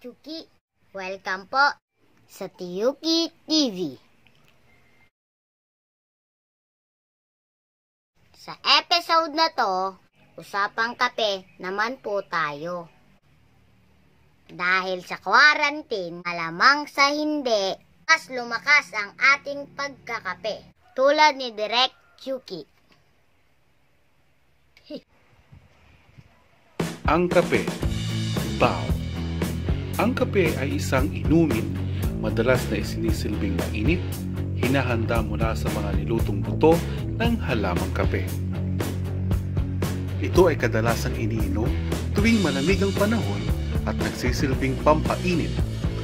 Chuki. Welcome po sa Tiyuki TV. Sa episode na to, usapang kape naman po tayo. Dahil sa quarantine, malamang sa hindi, mas lumakas ang ating pagkakape. Tulad ni Direk Chuki. Ang kape. Bao. Ang kape ay isang inumin, madalas na isinisilbing mainit, hinahanda mula sa mga nilutong buto ng halamang kape. Ito ay kadalasang iniinom tuwing malamig ang panahon at nagsisilbing pampainit,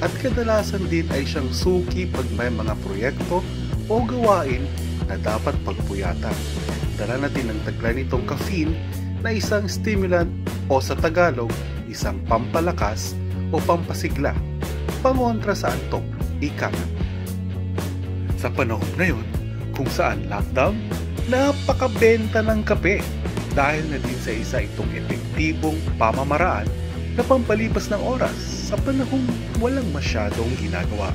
at kadalasan din ay siyang suki pag may mga proyekto o gawain na dapat pagpuyatan. Dala na din ang taglay nitong caffeine na isang stimulant o sa Tagalog, isang pampalakas o pampasigla, pangontra sa antok, ika nga. Sa panahon ngayon, kung saan lockdown, napakabenta ng kape dahil na din sa isa itong epektibong pamamaraan na pampalipas ng oras sa panahong walang masyadong ginagawa.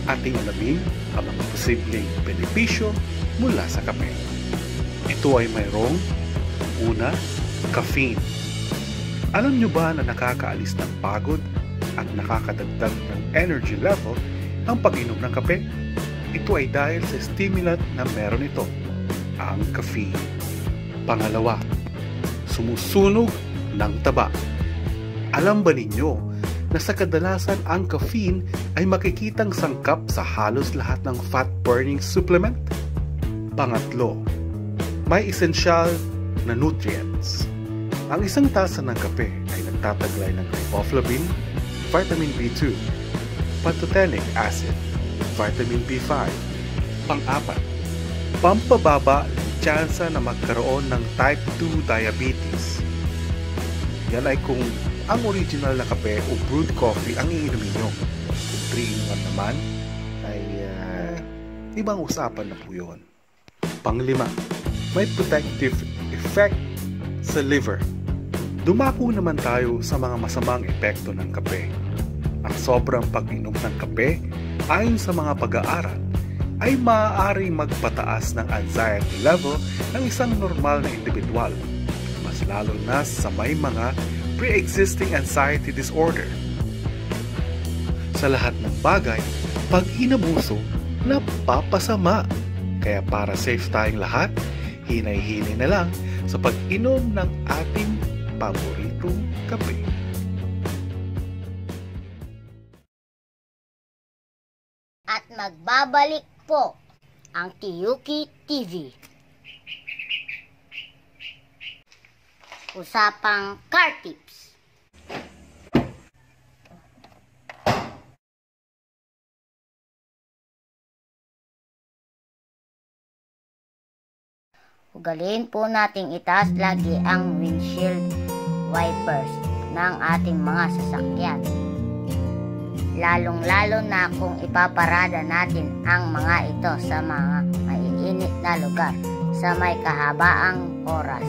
Ating alamin ang mga posibleng benepisyo mula sa kape. Ito ay mayroong una, caffeine. Alam nyo ba na nakakaalis ng pagod at nakakadagdag ng energy level ang pag-inom ng kape? Ito ay dahil sa stimulant na meron ito, ang caffeine. Pangalawa, sumusunog ng taba. Alam ba ninyo na sa kadalasan ang caffeine ay makikitang sangkap sa halos lahat ng fat-burning supplement? Pangatlo, may esensyal na nutrients. Ang isang tasa ng kape ay nagtataglay ng riboflavin, vitamin B2, pantothenic acid, vitamin B5. Pang-apat, pampababa ng tsansa na magkaroon ng type 2 diabetes. Yan ay kung ang original na kape o brewed coffee ang iinumin nyo. Kung 3-in-1 naman, ay ibang usapan na po yun. Panglima, may protective effect sa liver. Dumako naman tayo sa mga masamang epekto ng kape. Ang sobrang pag-inom ng kape, ayon sa mga pag-aaral, ay maaaring magpataas ng anxiety level ng isang normal na individual, mas lalo na sa may mga pre-existing anxiety disorder. Sa lahat ng bagay, pag inabuso, napapasama. Kaya para safe tayong lahat, hinay-hinay na lang sa pag-inom ng ating paboritong kape. At magbabalik po ang Tiyuki TV. Usapang car tips. Ugaliin po nating itaas lagi ang windshield wipers ng ating mga sasakyan. Lalong-lalo na kung ipaparada natin ang mga ito sa mga maiinit na lugar sa may kahabaang oras.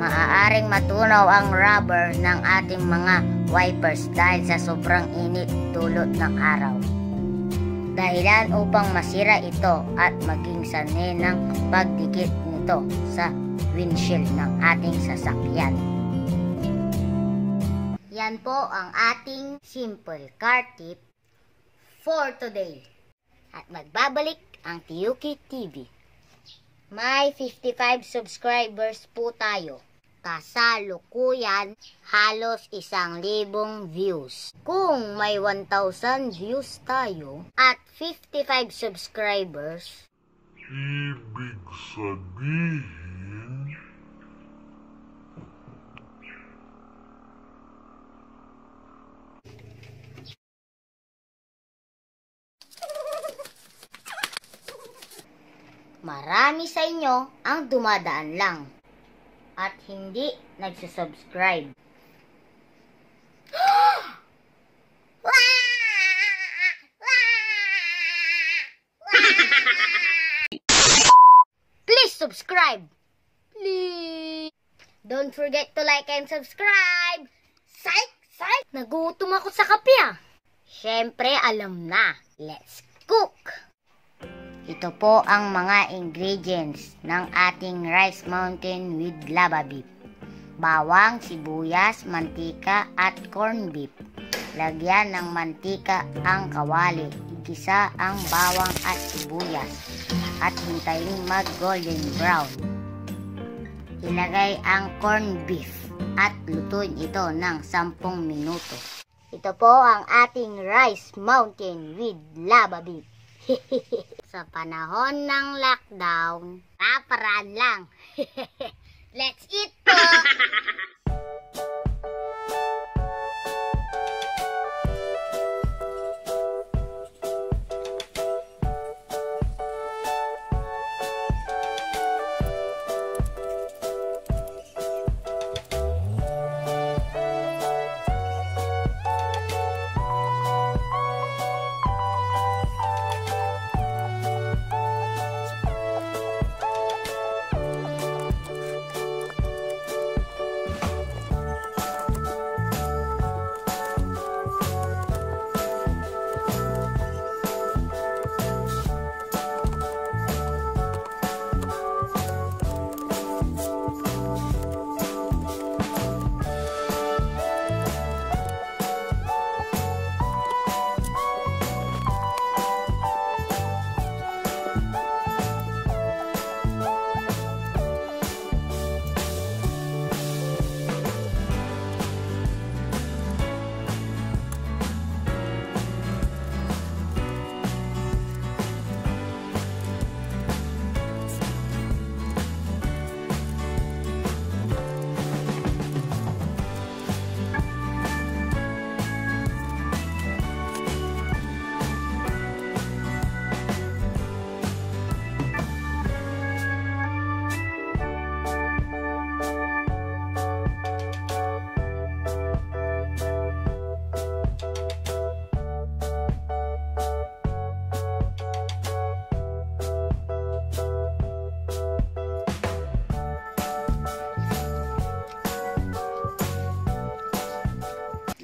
Maaaring matunaw ang rubber ng ating mga wipers dahil sa sobrang init dulot ng araw. Dahilan upang masira ito at maging sanhi ng pagdikit nito sa windshield ng ating sasakyan. Yan po ang ating simple car tip for today. At magbabalik ang Tiyuki TV. May 55 subscribers po tayo. Kasalukuyan, halos 1,000 views. Kung may 1,000 views tayo at 55 subscribers, ibig sabihin, marami sa inyo ang dumadaan lang at hindi nagsusubscribe. Please subscribe. Please. Don't forget to like and subscribe. Psych! Psych! Nagutom ako sa kape ah. Siyempre, alam na. Let's cook! Ito po ang mga ingredients ng ating rice mountain with lava beef. Bawang, sibuyas, mantika at corned beef. Lagyan ng mantika ang kawali. Igisa ang bawang at sibuyas at hintayin mag-golden brown. Ilagay ang corned beef at lutuin ito ng 10 minuto. Ito po ang ating rice mountain with lava beef. Sa panahon ng lockdown, paraan lang. Let's eat po!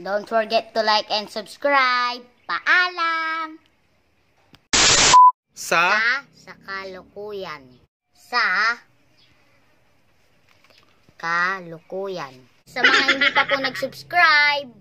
Don't forget to like and subscribe. Paalam! Sa kalukuyan. Sa kalukuyan. Sa mga hindi pa po nag-subscribe.